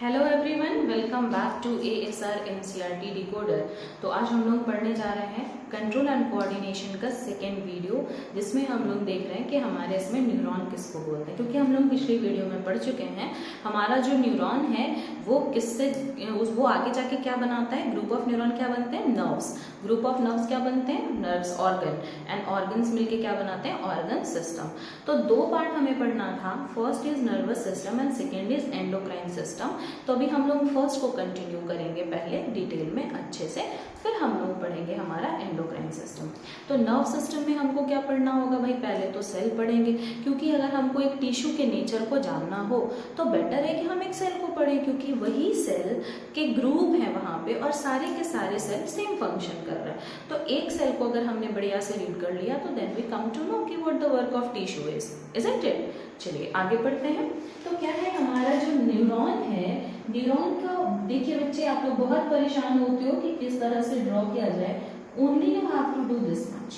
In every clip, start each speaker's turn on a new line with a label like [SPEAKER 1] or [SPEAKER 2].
[SPEAKER 1] Hello everyone, welcome back to ASR NCERT decoder. तो आज हम लोग पढ़ने जा रहे हैं कंट्रोल एंड कोऑर्डिनेशन का सेकेंड वीडियो, जिसमें हम लोग देख रहे हैं कि हमारे इसमें न्यूरॉन किसको बोलते हैं। क्योंकि हम लोग पिछले वीडियो में पढ़ चुके हैं हमारा जो न्यूरॉन है वो किससे वो आगे जाके क्या बनाता है। ग्रुप ऑफ न्यूरॉन क्या बनते हैं? नर्व्स। ग्रुप ऑफ नर्व्स क्या बनते हैं? नर्व्स। ऑर्गन एंड ऑर्गन्स मिलके क्या बनाते हैं? Organ system. तो दो पार्ट हमें पढ़ना था, first is nervous system and second is endocrine system. तो अभी हम लोग फर्स्ट को कंटिन्यू करेंगे पहले डिटेल में अच्छे से, फिर हम लोग पढ़ेंगे हमारा एंडोक्राइन सिस्टम। तो नर्व सिस्टम में हमको क्या पढ़ना होगा भाई? पहले तो सेल पढ़ेंगे, क्योंकि अगर हमको एक टिश्यू के नेचर को जानना हो तो बेटर है कि हम एक सेल को पढ़ें, क्योंकि वही सेल के ग्रुप है वहां पे और सारे के सारे सेल सेम फंक्शन कर रहे हैं। तो एक सेल को अगर हमने बढ़िया से रीड कर लिया तो then we come to know कि what the work of tissue isn't it. चलिए आगे बढ़ते हैं। तो क्या है हमारा जो न्यूरॉन है, न्यूरॉन का देखिए बच्चे, आप लोग बहुत परेशान होते हो कि किस तरह से ड्रॉ किया जाए। Only you have to do this much,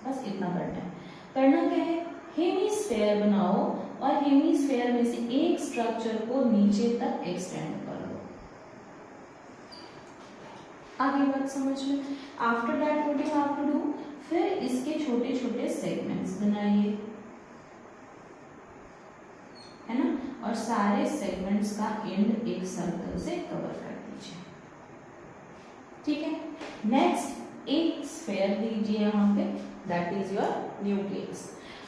[SPEAKER 1] बस इतना करना है। करना क्या है? हेमिस्फेयर बनाओ और हेमिस्फेयर में से एक स्ट्रक्चर को नीचे तक एक्सटेंड कर लो। आगे बात समझ में। After that what you have to do, फिर इसके छोटे छोटे सेगमेंट्स बनाइए, है ना, और सारे सेगमेंट्स का एंड एक सर्कल से कवर कर दीजिए। ठीक है। नेक्स्ट एक स्फीयर दीजिए यहाँ पे, दैट इज योर न्यूक्लियस।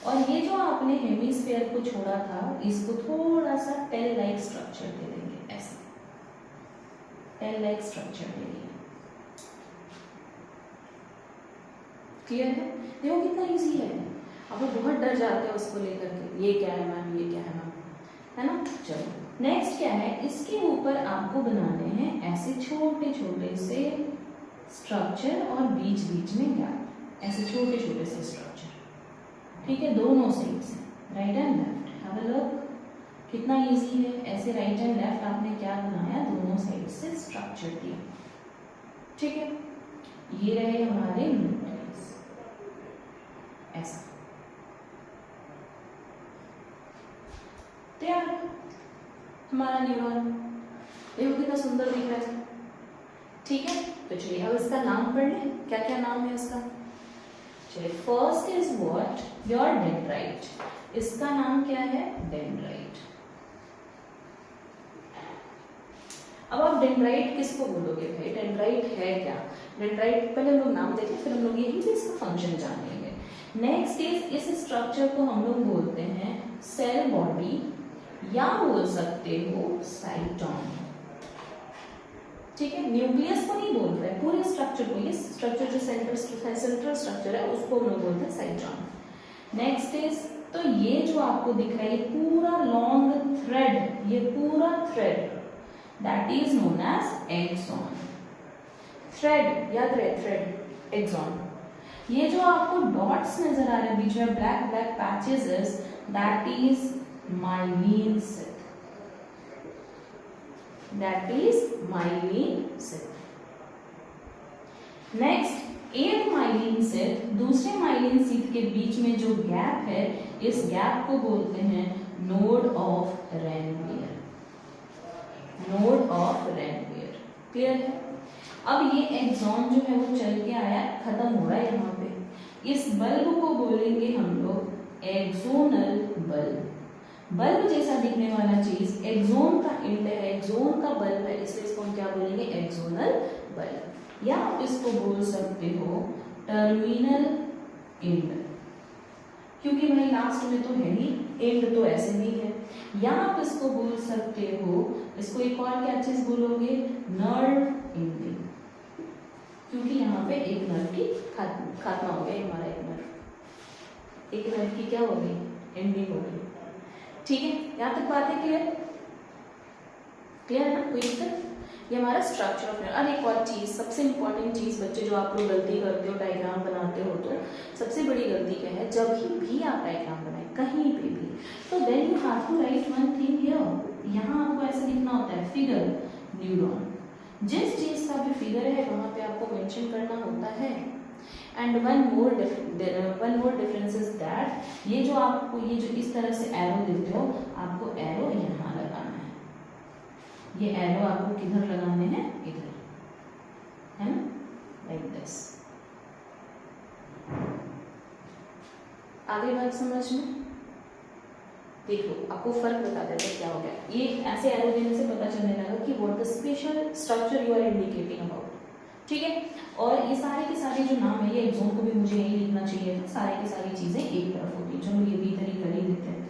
[SPEAKER 1] और ये जो आपने हेमिस्फीयर को छोड़ा था, इसको थोड़ा सा टेल लाइक स्ट्रक्चर दे देंगे, ऐसा टेल लाइक स्ट्रक्चर दे देंगे। क्लियर है? देखो कितना इजी है। अब वो बहुत डर जाते हैं उसको लेकर के, ये क्या है मैम, ये क्या है मैम, है ना। चलो नेक्स्ट क्या है, इसके ऊपर आपको बनाने हैं ऐसे छोटे छोटे से स्ट्रक्चर और बीच बीच में गैप, ऐसे छोटे छोटे से स्ट्रक्चर। ठीक है, दोनों साइड से, right and left. Have a look, कितना इजी है। ऐसे राइट एंड लेफ्ट आपने क्या बनाया? दोनों साइड से स्ट्रक्चर दिया। ठीक है, ये रहे हमारे न्यूक्लियस, ऐसा तैयार हमारा न्यूरॉन। देखो कितना सुंदर दिख रहा है। ठीक है, तो चलिए अब इसका नाम पढ़ लें। क्या क्या नाम है इसका? चलिए, first is what? Your dendrite. इसका नाम क्या है? डेंड्राइट। अब आप डेंड्राइट किसको बोलोगे भाई? डेंड्राइट है क्या? डेंड्राइट पहले हम लोग नाम देखें, फिर हम लोग यही भी इसका फंक्शन जान लेंगे। नेक्स्ट इज, इस स्ट्रक्चर को हम लोग बोलते हैं सेल बॉडी, या बोल सकते हो साइटोन। ठीक है, न्यूक्लियस को नहीं बोल रहे, पूरे स्ट्रक्चर को। ये स्ट्रक्चर जो सेंट्रल स्ट्रक्चर है उसको हम लोग बोलते हैं साइटोन। नेक्स्ट इज, तो ये जो आपको दिख रहा है ये पूरा लॉन्ग थ्रेड, ये पूरा thread that is known as axon. Thread याद रहे, थ्रेड एक्सॉन। ये जो आपको डॉट्स नजर आ रहे हैं बीच में, black black patches, that is myelin cell, that is myelin cell. Next, एक माइलिन सेल दूसरे माइलिन सेल के बीच में जो गैप है, इस गैप को बोलते हैं node of Ranvier, node of Ranvier. Clear है? अब ये एक्सॉन जो है वो चल के आया, खत्म हो रहा है यहाँ पे। इस बल्ब को बोलेंगे हम लोग एक्सोनल बल्ब। बल्ब जैसा दिखने वाला चीज एक्सोन का एंड है, एक्सोन का बल्ब है, इसलिए इसको हम क्या बोलेंगे? Axonal bulb. या आप इसको बोल सकते हो टर्मिनल एंड, क्योंकि भाई लास्ट में तो है ही, एंड तो ऐसे भी है। या आप इसको बोल सकते हो, इसको एक और क्या चीज बोलोगे? नर्व एंडिंग, क्योंकि यहाँ पे एक नर्व की खात्मा हो गया, हमारा एक नर्व की क्या हो गई? एंडिंग हो गई। ठीक है, यहाँ तक बात है क्लियर? क्लियर है ना? कोई दिक्कत? ये हमारा स्ट्रक्चर ऑफ न्यूरॉन। और एक और चीज, सबसे इंपॉर्टेंट चीज बच्चे, जो आप लोग गलती करते हो डायग्राम बनाते हो, तो सबसे बड़ी गलती क्या है? जब भी आप डायग्राम बनाए कहीं पे भी, तो then you have to write one thing here. यहाँ आपको ऐसे लिखना होता है फिगर न्यूरॉन। जिस चीज का भी फिगर है वहां पे आपको मेंशन करना होता है। And one more difference is that, ये जो आपको ये जो इस तरह से एरो देते हो, आपको एरो यहाँ लगाना है। ये एरो आपको किधर लगाने हैं, इधर, है ना, लाइक दिस। आगे बात समझ में, देख लो आपको फर्क बता देते हैं क्या हो गया। ये ऐसे एरो देने से पता चलने लगा कि what the special structure you are indicating about, ठीक है। और ये सारे के सारे जो नाम है, ये एग्जाम को भी मुझे यही लिखना चाहिए था, सारे की सारी चीजें एक तरफ होती है। चलो ये भी इधर ही कर ही देते हैं,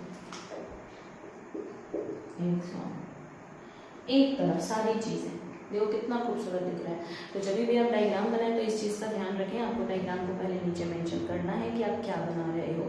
[SPEAKER 1] एक तरफ सारी चीजें, देखो कितना खूबसूरत दिख रहा है। तो जब भी आप डायग्राम बनाएं तो इस चीज़ का ध्यान रखें, आपको डायग्राम को पहले नीचे मेंशन करना है कि आप क्या बना रहे हो।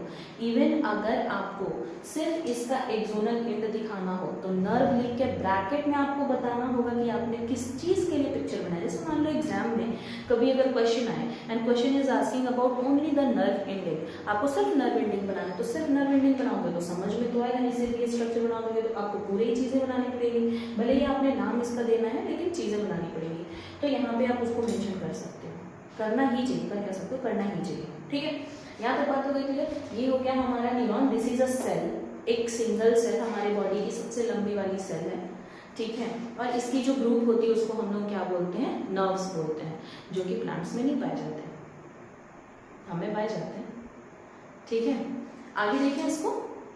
[SPEAKER 1] इवन अगर आपको सिर्फ इसका एक्सोनल एंड दिखाना हो तो नर्व लिख के ब्रैकेट में आपको बताना होगा कि आपने किस चीज़ के लिए पिक्चर बनाया। जैसे मान लो एग्जाम में कभी अगर क्वेश्चन आए and question is asking about only the nerve ending, आपको सिर्फ नर्व एंडिंग बनाना है, तो सिर्फ नर्व एंडिंग बनाओगे तो समझ में तो आएगा नहीं। सिर्फ ये स्ट्रक्चर बना दोगे तो आपको पूरी चीज़ें बनानी पड़ेगी, भले ही आपने नाम इसका देना है लेकिन चीज़ें बनानी पड़ेगी। तो यहाँ पे आप उसको मेंशन कर सकते हो, करना ही चाहिए, कर सकते हो, करना ही चाहिए, ठीक है। यहाँ तक बात हो गई क्लियर। ये हो गया हमारा neuron, this is a cell, एक सिंगल सेल हमारे बॉडी की सबसे लंबी वाली सेल है, ठीक है। और इसकी जो ग्रुप होती है उसको हम लोग क्या बोलते हैं, नर्व्स बोलते हैं, जो कि प्लांट्स में नहीं पाए जाते, हमें पाए जाते हैं, ठीक है। आगे देखें इसको,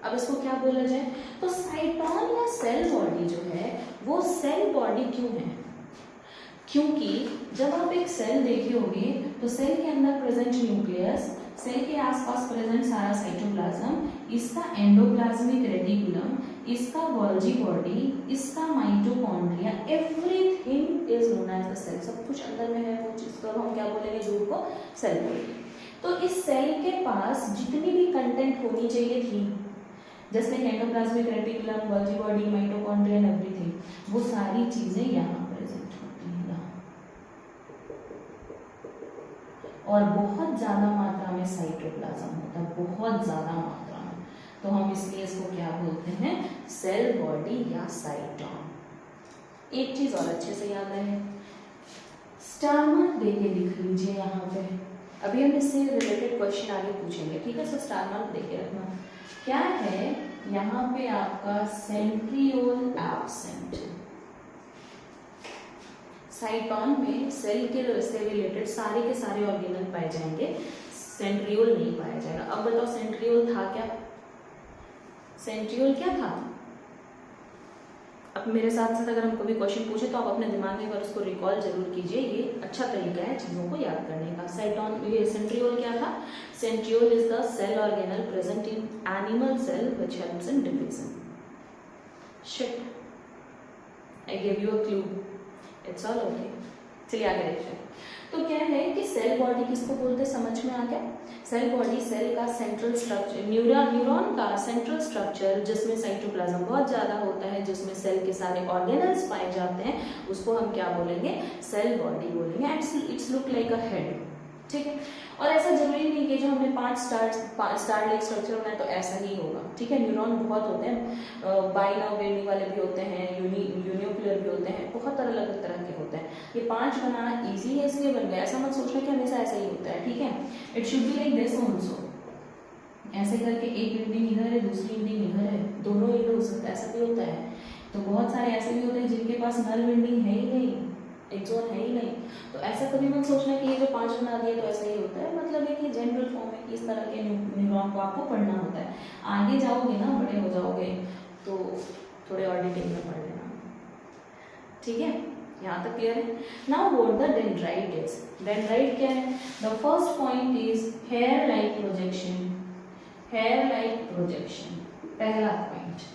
[SPEAKER 1] अब इसको क्या बोला जाए, तो साइटोन या सेल बॉडी जो है वो सेल बॉडी क्यों है, क्योंकि जब आप एक सेल देखे होंगे तो सेल के अंदर प्रेजेंट न्यूक्लियस, सेल के आसपास प्रेजेंट सारा साइटोप्लाज्म, इसका एंडोप्लाज्मिक रेटिकुलम, इसका गोल्जी बॉडी, इसका mitochondria, everything is known as the cell. सब कुछ अंदर में है, वो चीज को हम क्या बोलेंगे, ग्रुप को सेल बोलेंगे। तो इस सेल के पास जितनी भी कंटेंट होनी चाहिए थी, जैसे endoplasmic reticulum, Golgi body, mitochondria and everything, वो सारी चीजें यहाँ प्रेजेंट होती हैं यहाँ। और बहुत ज्यादा मात्रा में साइटोप्लाज्म होता है, बहुत ज्यादा मात्रा में, तो हम इसलिए इसको क्या बोलते हैं, सेल बॉडी या साइटोन। एक चीज और अच्छे से याद रहे, स्टार मार्क दे के लिख लीजिए यहाँ पे, अभी हम इससे रिलेटेड क्वेश्चन आगे पूछेंगे, ठीक है। सो स्टार मार्क दे के रखना। क्या है यहाँ पे आपका सेंट्रियोल एब्सेंट, साइटोन में सेल के से रिलेटेड सारे के सारे ऑर्गेनल पाए जाएंगे, सेंट्रियोल नहीं पाया जाएगा। अब बताओ सेंट्रियोल था क्या, सेंट्रियोल क्या था। अब मेरे साथ साथ अगर हम कभी क्वेश्चन पूछे तो आप अपने दिमाग में एक बार उसको रिकॉल जरूर कीजिए, ये अच्छा तरीका है चीजों को याद करने का। साइटोन, ये सेंट्रियोल क्या था, centriole is the cell organelle present in animal cell which helps in division. Shit, I give you a clue, it's all okay. चलिए आगे देखते हैं। तो क्या है कि सेल बॉडी किसको बोलते हैं, समझ में आ गया। सेल बॉडी सेल का सेंट्रल स्ट्रक्चर, न्यूरॉन का सेंट्रल स्ट्रक्चर जिसमें साइटोप्लाज्म बहुत ज्यादा होता है, जिसमें सेल के सारे ऑर्गेनल्स पाए जाते हैं, उसको हम क्या बोलेंगे, सेल बॉडी बोलेंगे। It's look like a head, ठीक है। और ऐसा जरूरी नहीं कि जो हमने 5 स्टार लाइक स्ट्रक्चर बनाया तो ऐसा ही होगा, ठीक है। न्यूरॉन बहुत होते हैं, बाइनर्वेनी वाले भी होते हैं, यूनिक्यूलर भी होते हैं, बहुत अलग तरह के होते हैं। ये 5 बनाना इजी है इसलिए बन गया, ऐसा मत सोचना कि हमेशा ऐसा ही होता है, ठीक है। It should be like this also, ऐसे करके एक एंडिंग इधर है, दूसरी एंडिंग इधर है, दोनों इधर हो सकता है, ऐसा भी होता है। तो बहुत सारे ऐसे भी होते हैं जिनके पास नर्व एंडिंग है ही नहीं, एक्सोन है ही नहीं, तो ऐसा कभी मत सोचना कि ये जो 5 बना दिए तो ऐसा ही होता है। मतलब है कि जनरल फॉर्म है कि इस तरह के न्यूरॉन को आपको पढ़ना होता है। आगे जाओगे ना, बड़े हो जाओगे तो थोड़े और डिटेल में पढ़ लेना, ठीक है। यहाँ तक क्लियर है। Now what the dendrite is, dendrite क्या है, the first point is hair like projection, hair like projection, पहला पॉइंट,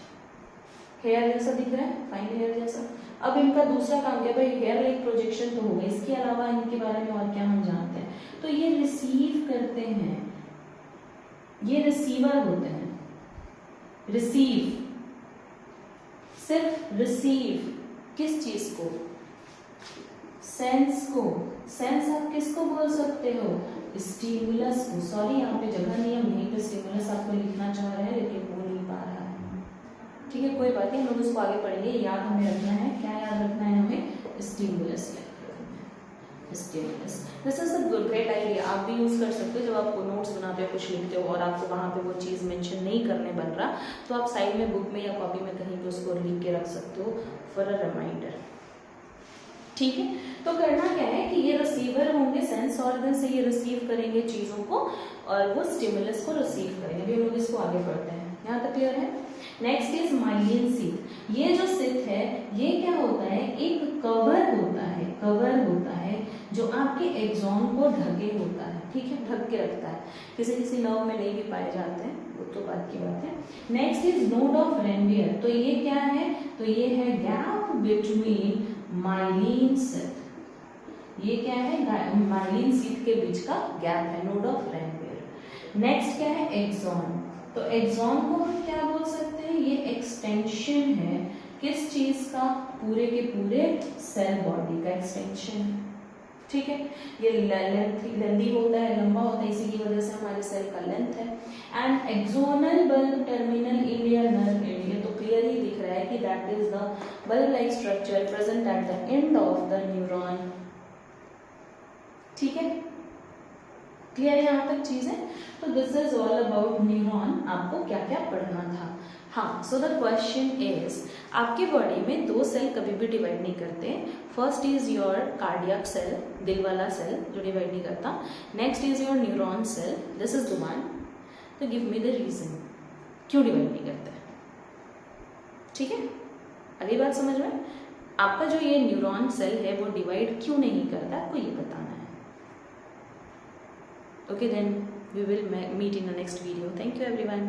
[SPEAKER 1] हेयर जैसा दिख रहा है, फाइन हेयर जैसा। अब इनका दूसरा काम क्या, भाई हेयर लाइक प्रोजेक्शन तो हो गया, इसके अलावा इनके बारे में और क्या हम जानते हैं, तो ये रिसीव करते हैं, ये रिसीवर होते हैं, रिसीव, सिर्फ रिसीव किस चीज को, सेंस को। सेंस आप किसको बोल सकते हो, स्टिमुलस को। सॉरी यहाँ पे जगह नहीं है, हम यहीं पे स्टिमुलस आपको लिखना चाह रहे हैं लेकिन वो नहीं पा रहा है, ठीक है, कोई बात नहीं, हम लोग उसको आगे पढ़ेंगे। याद हमें रखना है, क्या याद रखना है हमें, स्टिमुलस याद रखना है। Stimulus. This is a great idea, आप भी यूज कर सकते हो जब आप नोट्स बनाते हो, कुछ लिखते हो और आपको वहां पे वो चीज मेंशन नहीं करने बन रहा, तो आप साइड में बुक में या कॉपी में कहीं पे उसको लिख के रख सकते हो फॉर अ रिमाइंडर। ठीक है, तो करना क्या है कि ये रिसीवर होंगे, सेंस ऑर्गन से ये रिसीव करेंगे चीजों को और वो स्टिमुलस को रिसीव करेंगे। अभी हम लोग इसको आगे बढ़ते हैं, यहाँ तक क्लियर है। Next is myelin sheath. ये जो सीथ है ये क्या होता है, एक कवर होता है, कवर होता है जो आपके एक्सॉन को ढके होता है, ठीक है, ढक के रखता है। किसी किसी नर्व में नहीं भी पाए जाते हैं, वो तो बात की बात है। Next is node of Ranvier. तो ये क्या है, तो ये है गैप बिटवीन माइलिन सीथ। ये क्या है, माइलिन सीथ के बीच का गैप है, नोड ऑफ रेनवियर। नेक्स्ट क्या है, एक्सॉन। तो एक्सॉन को हम क्या बोल सकते हैं, ये एक्सटेंशन है किस चीज का, पूरे के पूरे सेल बॉडी का एक्सटेंशन, ठीक है। ये लेंथी होता है, लंबा होता है, इसी की वजह से हमारे सेल का लेंथ है। And axonal bulb terminal in the nerve end, तो क्लियर ही दिख रहा है कि that is the bulb like structure present at the end of the neuron. ठीक है, क्लियर है यहाँ तक चीजें। तो this is all about neuron, आपको क्या क्या पढ़ना था। हाँ, सो द क्वेश्चन इज, आपके बॉडी में दो सेल कभी भी डिवाइड नहीं करते। First is your cardiac cell, दिल वाला सेल जो डिवाइड नहीं करता। Next is your neuron cell, this is the one. तो गिव मी द रीजन क्यों डिवाइड नहीं करते। ठीक है, अगली बात समझ में, आपका जो ये न्यूरॉन सेल है वो डिवाइड क्यों नहीं करता, आपको ये बताना है। Okay, then we will meet in the next video. Thank you everyone.